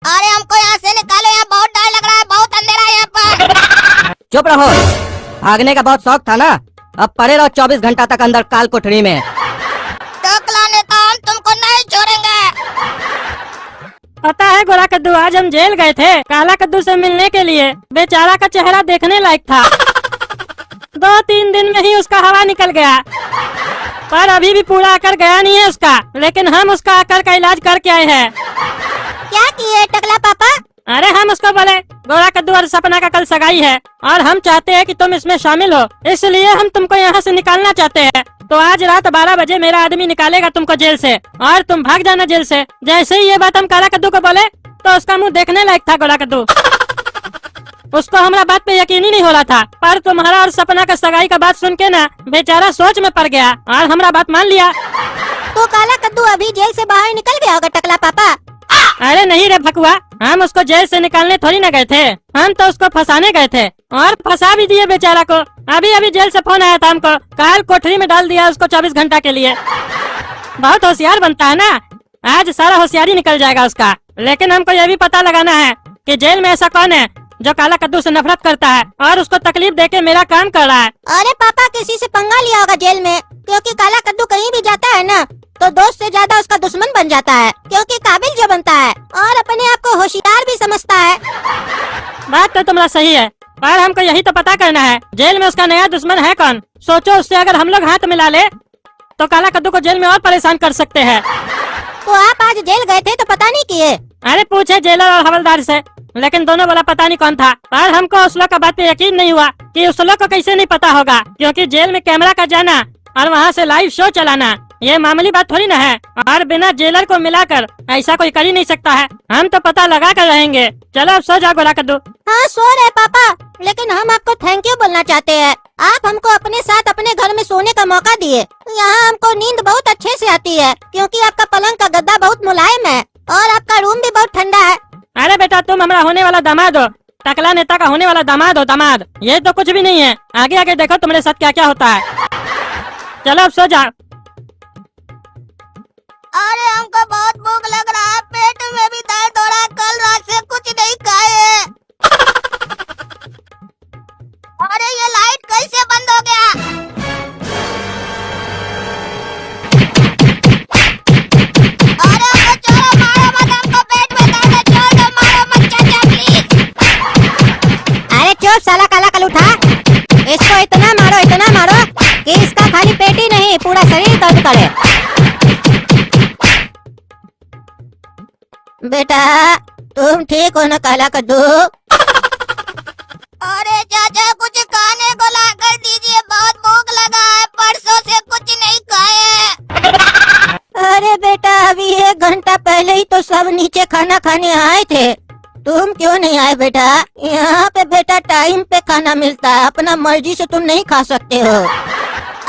अरे हमको यहाँ से निकालो, यहाँ बहुत डर लग रहा है, बहुत अंधेरा है यहाँ पर। चुप रहो, भागने का बहुत शौक था ना, अब पड़े रहो 24 घंटा तक अंदर काल कोठरी में। टकला नेता, हम तुमको नहीं छोड़ेंगे। पता है गोरा कद्दू, आज हम जेल गए थे काला कद्दू से मिलने के लिए। बेचारा का चेहरा देखने लायक था। 2-3 दिन में ही उसका हवा निकल गया, पर अभी भी पूरा अकड़ गया नहीं है उसका, लेकिन हम उसका अकड़ का इलाज करके आए हैं। क्या किए टकला पापा? अरे हम उसको बोले गोरा कद्दू और सपना का कल सगाई है और हम चाहते हैं कि तुम इसमें शामिल हो, इसलिए हम तुमको यहाँ से निकालना चाहते हैं। तो आज रात 12 बजे मेरा आदमी निकालेगा तुमको जेल से और तुम भाग जाना जेल से। जैसे ही ये बात हम काला कद्दू को बोले तो उसका मुंह देखने लायक था गोरा कद्दू। उसको हमारा बात पे यकीन ही नहीं हो रहा था, पर तुम्हारा और सपना का सगाई का बात सुन के ना बेचारा सोच में पड़ गया और हमारा बात मान लिया। तो काला कद्दू अभी जेल से बाहर निकल गया होगा टकला पापा। अरे नहीं रे भकुआ, हम उसको जेल से निकालने थोड़ी ना गए थे, हम तो उसको फंसाने गए थे और फंसा भी दिए बेचारा को। अभी अभी जेल से फोन आया था हमको, काल कोठरी में डाल दिया उसको 24 घंटा के लिए। बहुत होशियार बनता है ना, आज सारा होशियारी निकल जाएगा उसका। लेकिन हमको ये भी पता लगाना है कि जेल में ऐसा कौन है जो काला कद्दू से नफरत करता है और उसको तकलीफ देके मेरा काम कर रहा है। अरे पापा, किसी से पंगा लिया होगा जेल में, क्योंकि काला कद्दू कहीं भी जाता है ना तो दोस्त से ज्यादा उसका दुश्मन बन जाता है, क्योंकि काबिल जो बनता है और अपने आप को होशियार भी समझता है। बात तो तुम्हारा सही है, पर हमको यही तो पता करना है जेल में उसका नया दुश्मन है कौन। सोचो, उससे अगर हम लोग हाथ मिला ले तो काला कद्दू को जेल में और परेशान कर सकते हैं। तो आप आज जेल गए थे तो पता नहीं किए? अरे पूछे जेलर और हवलदार से, लेकिन दोनों बोला पता नहीं कौन था। पर हमको उस लोग का बात पे यकीन नहीं हुआ कि उस लोग को कैसे नहीं पता होगा, क्योंकि जेल में कैमरा का जाना और वहाँ से लाइव शो चलाना ये मामूली बात थोड़ी ना है, और बिना जेलर को मिलाकर ऐसा कोई कर ही नहीं सकता है। हम तो पता लगा कर रहेंगे। चलो अब सो जाओ गोरा कद्दू। हाँ सो रहे पापा, लेकिन हम आपको थैंक यू बोलना चाहते हैं। आप हमको अपने साथ अपने घर में सोने का मौका दिए। यहाँ हमको नींद बहुत अच्छे से आती है, क्योंकि आपका पलंग का गद्दा बहुत मुलायम है और आपका रूम भी बहुत ठंडा है। अरे बेटा, तुम हमारा होने वाला दामाद हो, टकला नेता का होने वाला दामाद हो। दामाद ये तो कुछ भी नहीं है, आगे आगे देखो तुम्हारे साथ क्या क्या होता है। चलो अब सो जाओ। अरे हमको बहुत भूख लग रहा है, पेट में भी दर्द हो रहा है, कल रात से कुछ नहीं खाए। अरे ये लाइट कैसे बंद हो गया? अरे हमको छोड़ो, मारो मत, हमको पेट में दर्द है, छोड़ दो, मारो मत चाचा प्लीज। अरे चुप साला काला कलूठा, इसको इतना मारो कि इसका खाली पेट ही नहीं पूरा शरीर दर्द करे। बेटा तुम ठीक हो ना काला कद्दू? अरे चाचा कुछ खाने को ला कर दीजिए, बहुत भूख लगा है, परसों से कुछ नहीं खाए। अरे बेटा अभी 1 घंटा पहले ही तो सब नीचे खाना खाने आए थे, तुम क्यों नहीं आए बेटा? यहाँ पे बेटा टाइम पे खाना मिलता है, अपना मर्जी से तुम नहीं खा सकते हो।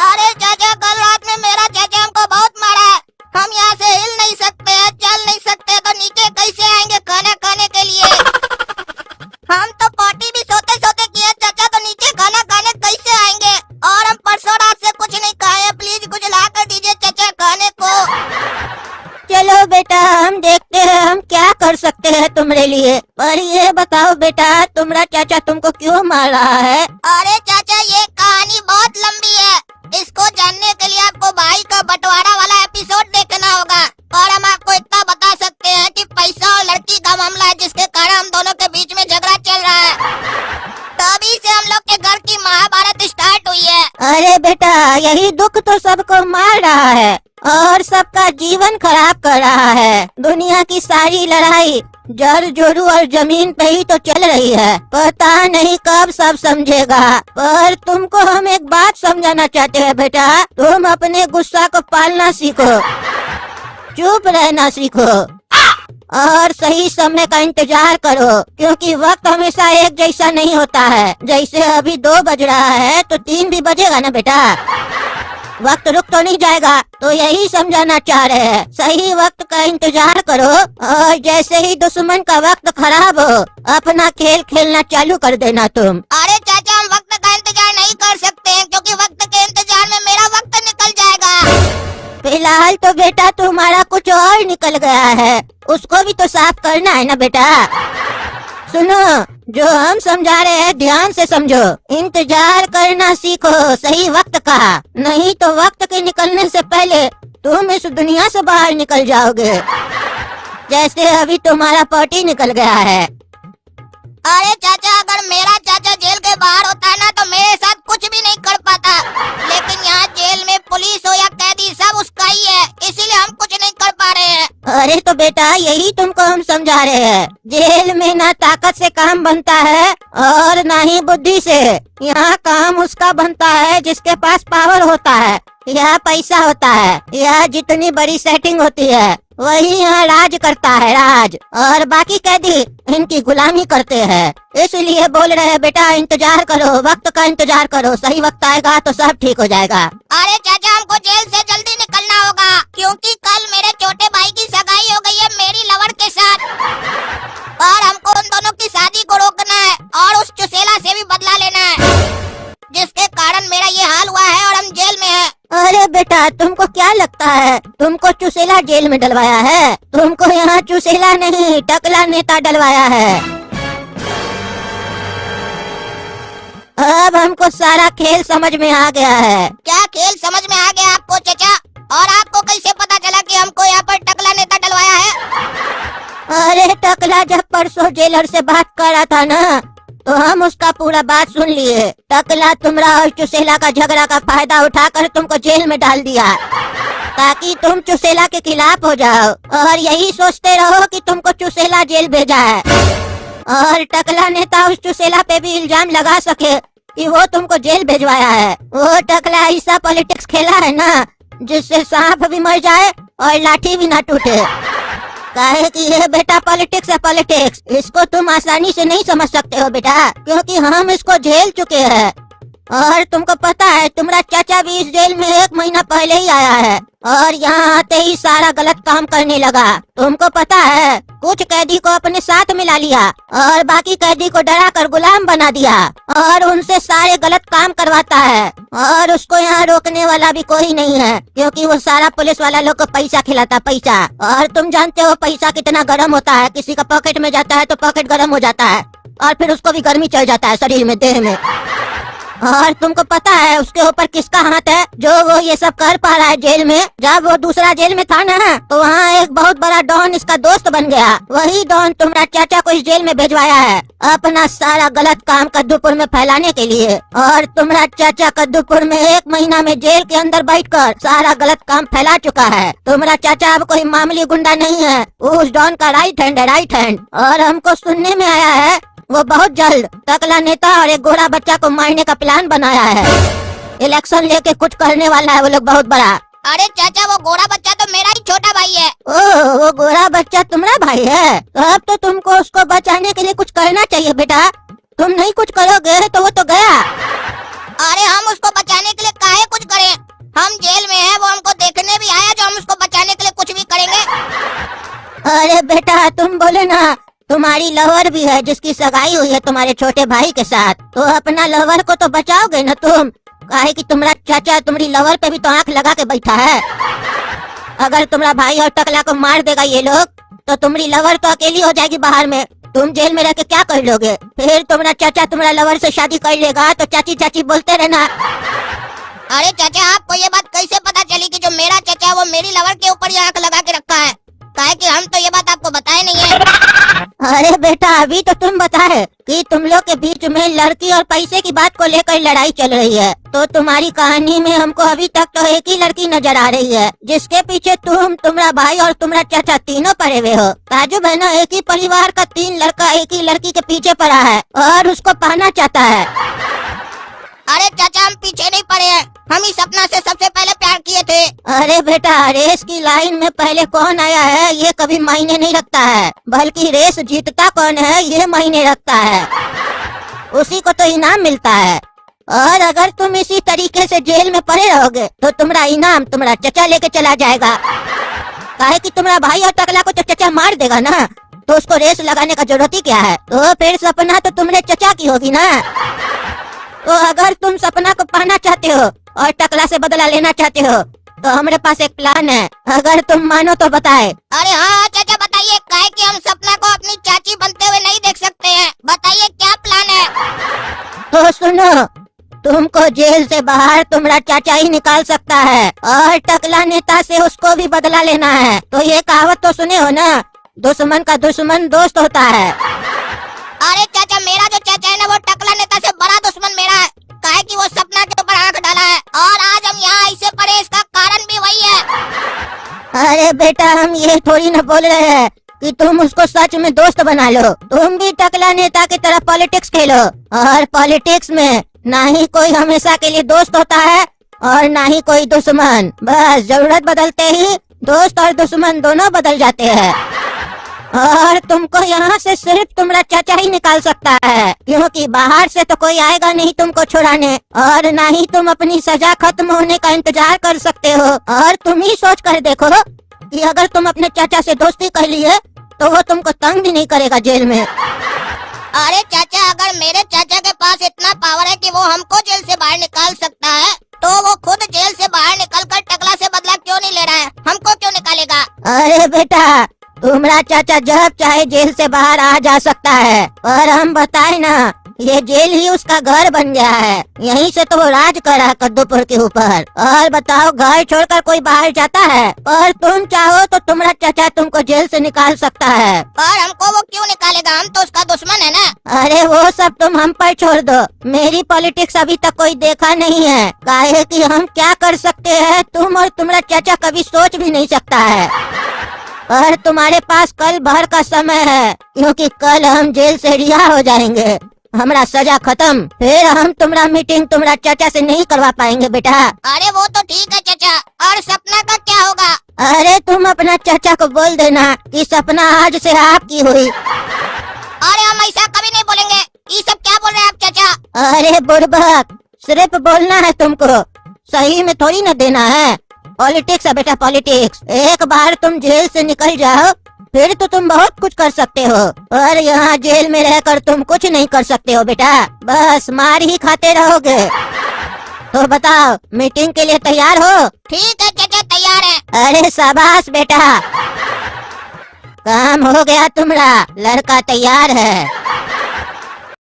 अरे चाचा कल रात में मेरा चाचा हमको बहुत मारा है, हम यहाँ से हिल नहीं सकते हैं, चल नहीं सकते, तो नीचे कैसे आएंगे खाना खाने के लिए? हम तो पॉटी भी सोते सोते किए चाचा, तो नीचे खाना खाने कैसे आएंगे? और हम परसों रात से कुछ नहीं खाए, प्लीज कुछ ला कर दीजिए चाचा खाने को। चलो बेटा हम देखते हैं हम क्या कर सकते हैं तुम्हारे लिए, पर ये बताओ बेटा तुम्हारा चाचा तुमको क्यों मार रहा है? अरे चाचा ये कहानी बहुत लंबी है, इसको जानने के लिए आपको भाई का बंटवारा वाला एपिसोड देखना होगा। और हम आपको इतना बता सकते हैं कि पैसा और लड़की का मामला है, जिसके कारण हम दोनों के बीच में झगड़ा चल रहा है, तभी से हम लोग के घर की महाभारत स्टार्ट हुई है। अरे बेटा यही दुख तो सबको मार रहा है और सबका जीवन खराब कर रहा है। दुनिया की सारी लड़ाई जड़ जोरू और जमीन पे ही तो चल रही है, पता नहीं कब सब समझेगा। पर तुमको हम एक बात समझाना चाहते हैं बेटा, तुम अपने गुस्सा को पालना सीखो, चुप रहना सीखो और सही समय का इंतजार करो, क्योंकि वक्त हमेशा एक जैसा नहीं होता है। जैसे अभी 2 बज रहा है तो 3 भी बजेगा ना बेटा, वक्त रुक तो नहीं जाएगा। तो यही समझाना चाह रहे हैं, सही वक्त का इंतजार करो और जैसे ही दुश्मन का वक्त खराब हो अपना खेल खेलना चालू कर देना तुम। अरे चाचा हम वक्त का इंतजार नहीं कर सकते हैं, क्योंकि वक्त के इंतजार में मेरा वक्त निकल जाएगा। फिलहाल तो बेटा तुम्हारा कुछ और निकल गया है, उसको भी तो साफ करना है ना बेटा। सुनो, जो हम समझा रहे हैं ध्यान से समझो। इंतजार करना सीखो सही वक्त का, नहीं तो वक्त के निकलने से पहले तुम इस दुनिया से बाहर निकल जाओगे, जैसे अभी तुम्हारा पॉटी निकल गया है। अरे चाचा, अगर मेरा चाचा जेल के बाहर होता ना तो मेरे साथ कुछ भी नहीं कर पाता, लेकिन यहाँ जेल में पुलिस हो या कैदी सब उसका ही है, इसीलिए हम कुछ नहीं कर पा रहे हैं। अरे तो बेटा यही तुमको हम समझा रहे हैं, जेल में ना ताकत से काम बनता है और ना ही बुद्धि से। यहाँ काम उसका बनता है जिसके पास पावर होता है या पैसा होता है या जितनी बड़ी सेटिंग होती है, वही यहाँ राज करता है, राज। और बाकी कैदी इनकी गुलामी करते हैं। इसलिए बोल रहे हैं बेटा, इंतजार करो, वक्त का इंतजार करो, सही वक्त आएगा तो सब ठीक हो जाएगा। अरे चाचा, हमको जेल से जल्दी निकलना होगा, क्योंकि कल मेरे छोटे भाई की सगाई हो गई है मेरी लवर के साथ, और हमको उन दोनों की शादी को रोकना है और उस चुसेला से भी बदला लेना है, जिसके कारण मेरा ये हाल हुआ है और हम जेल में हैं। अरे बेटा, तुमको क्या लगता है तुमको चुसेला जेल में डलवाया है? तुमको यहाँ चुसेला नहीं टकला नेता डलवाया है। अब हमको सारा खेल समझ में आ गया है। क्या खेल समझ में आ गया आपको चाचा? और आपको कैसे पता चला कि हमको यहाँ पर टकला नेता डलवाया है? अरे टकला जब परसों जेलर से बात कर रहा था ना, तो हम उसका पूरा बात सुन लिए। टकला तुम्हारा और चुसेला का झगड़ा का फायदा उठाकर तुमको जेल में डाल दिया, ताकि तुम चुसेला के खिलाफ हो जाओ और यही सोचते रहो कि तुमको चुसेला जेल भेजा है, और टकला नेता उस चुसेला पे भी इल्जाम लगा सके कि वो तुमको जेल भेजवाया है। वो टकला ऐसा पॉलिटिक्स खेला है ना, जिससे सांप भी मर जाए और लाठी भी ना टूटे। काहे कि ये बेटा पॉलिटिक्स है, पॉलिटिक्स। इसको तुम आसानी से नहीं समझ सकते हो बेटा, क्योंकि हम इसको झेल चुके हैं। और तुमको पता है तुम्हारा चाचा भी इस जेल में 1 महीना पहले ही आया है, और यहाँ आते ही सारा गलत काम करने लगा। तुमको पता है कुछ कैदी को अपने साथ मिला लिया और बाकी कैदी को डरा कर गुलाम बना दिया, और उनसे सारे गलत काम करवाता है। और उसको यहाँ रोकने वाला भी कोई नहीं है, क्योंकि वो सारा पुलिस वाला लोग को पैसा खिलाता, पैसा। और तुम जानते हो पैसा कितना गर्म होता है, किसी का पॉकेट में जाता है तो पॉकेट गर्म हो जाता है, और फिर उसको भी गर्मी चढ़ जाता है शरीर में, देह में। और तुमको पता है उसके ऊपर किसका हाथ है, जो वो ये सब कर पा रहा है जेल में? जब वो दूसरा जेल में था ना, तो वहाँ एक बहुत बड़ा डॉन इसका दोस्त बन गया। वही डॉन तुम्हारा चाचा को इस जेल में भेजवाया है, अपना सारा गलत काम कद्दूपुर में फैलाने के लिए। और तुम्हारा चाचा कद्दूपुर में 1 महीना में जेल के अंदर बैठकर सारा गलत काम फैला चुका है। तुम्हारा चाचा अब कोई मामूली गुंडा नहीं है, उस डॉन का राइट हैंड है, राइट हैंड। और हमको सुनने में आया है वो बहुत जल्द टकला नेता और एक गोरा बच्चा को मारने का प्लान बनाया है। इलेक्शन लेके कुछ करने वाला है वो लोग बहुत बड़ा। अरे चाचा, वो गोरा बच्चा तो मेरा ही छोटा भाई है। ओह, वो गोरा बच्चा तुम्हारा भाई है? तो अब तो तुमको उसको बचाने के लिए कुछ करना चाहिए बेटा। तुम नहीं कुछ करोगे तो वो तो गया। अरे हम उसको बचाने के लिए काहे कुछ करें? हम जेल में हैं, वो हमको देखने भी आया, जो हम उसको बचाने के लिए कुछ भी करेंगे। अरे बेटा, तुम बोले ना तुम्हारी लवर भी है जिसकी सगाई हुई है तुम्हारे छोटे भाई के साथ, तो अपना लवर को तो बचाओगे ना तुम। काहे कि तुम्हारा चाचा तुम्हारी लवर पे भी तो आंख लगा के बैठा है। अगर तुम्हारा भाई और टकला को मार देगा ये लोग, तो तुम्हारी लवर तो अकेली हो जाएगी बाहर में। तुम जेल में रह के क्या कर लोगे? फिर तुम्हारा चाचा तुम्हारा लवर से शादी कर लेगा तो चाची चाची बोलते रहना। अरे चाचा, आपको ये बात कैसे पता चली कि जो मेरा चाचा वो मेरी लवर के ऊपर ही आंख लगा के रखा है? काहे कि हम तो ये बात आपको बताए नहीं है। अरे बेटा, अभी तो तुम बताए कि तुम लोग के बीच में लड़की और पैसे की बात को लेकर लड़ाई चल रही है, तो तुम्हारी कहानी में हमको अभी तक तो एक ही लड़की नजर आ रही है, जिसके पीछे तुम, तुम्हारा भाई और तुम्हारा चाचा तीनों पड़े हुए हो। ताजुब है ना, एक ही परिवार का 3 लड़का एक ही लड़की के पीछे पड़ा है और उसको पाना चाहता है। अरे चाचा, हम पीछे नहीं पड़े हैं, हम ही सपना से सबसे पहले प्यार किए थे। अरे बेटा, रेस की लाइन में पहले कौन आया है ये कभी मायने नहीं रखता है, बल्कि रेस जीतता कौन है ये मायने रखता है। उसी को तो इनाम मिलता है। और अगर तुम इसी तरीके से जेल में पड़े रहोगे तो तुम्हारा इनाम तुम्हारा चचा लेके चला जाएगा। काहे कि तुम्हारा भाई और टकला को तो चचा मार देगा ना, तो उसको रेस लगाने का जरूरत ही क्या है? तो फिर सपना तो तुम्हारे चचा की होगी ना। तो अगर तुम सपना को पाना चाहते हो और टकला से बदला लेना चाहते हो, तो हमारे पास एक प्लान है, अगर तुम मानो तो बताए। अरे हाँ चाचा बताइए, काहे कि हम सपना को अपनी चाची बनते हुए नहीं देख सकते हैं। बताइए क्या प्लान है। तो सुनो, तुमको जेल से बाहर तुम्हारा चाचा ही निकाल सकता है और टकला नेता से उसको भी बदला लेना है। तो ये कहावत तो सुने हो ना, दुश्मन का दुश्मन दोस्त होता है। अरे चाचा, मेरा जो चाचा है ना, वो टकला नेता से बड़ा दुश्मन मेरा है। काहे कि वो सपना के ऊपर आंख डाला है और आज हम यहाँ ऐसे पड़े, इसका कारण भी वही है। अरे बेटा, हम ये थोड़ी न बोल रहे हैं कि तुम उसको सच में दोस्त बना लो। तुम भी टकला नेता की तरह पॉलिटिक्स खेलो, और पॉलिटिक्स में ना ही कोई हमेशा के लिए दोस्त होता है और ना ही कोई दुश्मन। बस जरूरत बदलते ही दोस्त और दुश्मन दोनों बदल जाते हैं। और तुमको यहाँ से सिर्फ तुम्हारा चाचा ही निकाल सकता है, क्योंकि बाहर से तो कोई आएगा नहीं तुमको छुड़ाने, और ना ही तुम अपनी सजा खत्म होने का इंतजार कर सकते हो। और तुम ही सोच कर देखो कि अगर तुम अपने चाचा से दोस्ती कर लिए तो वो तुमको तंग भी नहीं करेगा जेल में। अरे चाचा, अगर मेरे चाचा के पास इतना पावर है कि वो हमको जेल से बाहर निकाल सकता है, तो वो खुद जेल से बाहर निकलकर टकला से बदला क्यों नहीं ले रहा है? हमको क्यों निकालेगा? अरे बेटा, तुम्हारा चाचा जब चाहे जेल से बाहर आ जा सकता है, और हम बताए ना, ये जेल ही उसका घर बन गया है। यहीं से तो वो राज कर रहा है कद्दूपुर के ऊपर। और बताओ, घर छोड़कर कोई बाहर जाता है? और तुम चाहो तो तुम्हारा चाचा तुमको जेल से निकाल सकता है। और हमको वो क्यों निकालेगा? हम तो उसका दुश्मन है ना। अरे वो सब तुम हम पर छोड़ दो, मेरी पॉलिटिक्स अभी तक कोई देखा नहीं है। काहे कि हम क्या कर सकते हैं तुम और तुम्हारा चाचा कभी सोच भी नहीं सकता है। और तुम्हारे पास कल भर का समय है, क्योंकि कल हम जेल से रिहा हो जाएंगे, हमारा सजा खत्म। फिर हम तुम्हारा मीटिंग तुम्हारा चाचा से नहीं करवा पाएंगे बेटा। अरे वो तो ठीक है चाचा, और सपना का क्या होगा? अरे तुम अपना चाचा को बोल देना कि सपना आज से आपकी हुई। अरे हम ऐसा कभी नहीं बोलेंगे। ये सब क्या बोल रहे हैं आप चाचा? अरे बुड़बक, सिर्फ बोलना है तुमको, सही में थोड़ी न देना है। पॉलिटिक्स है बेटा, पॉलिटिक्स। एक बार तुम जेल से निकल जाओ फिर तो तुम बहुत कुछ कर सकते हो, और यहाँ जेल में रहकर तुम कुछ नहीं कर सकते हो बेटा, बस मार ही खाते रहोगे। तो बताओ, मीटिंग के लिए तैयार हो? ठीक है चाचा, तैयार है। अरे शाबाश बेटा, काम हो गया तुम्हारा, लड़का तैयार है।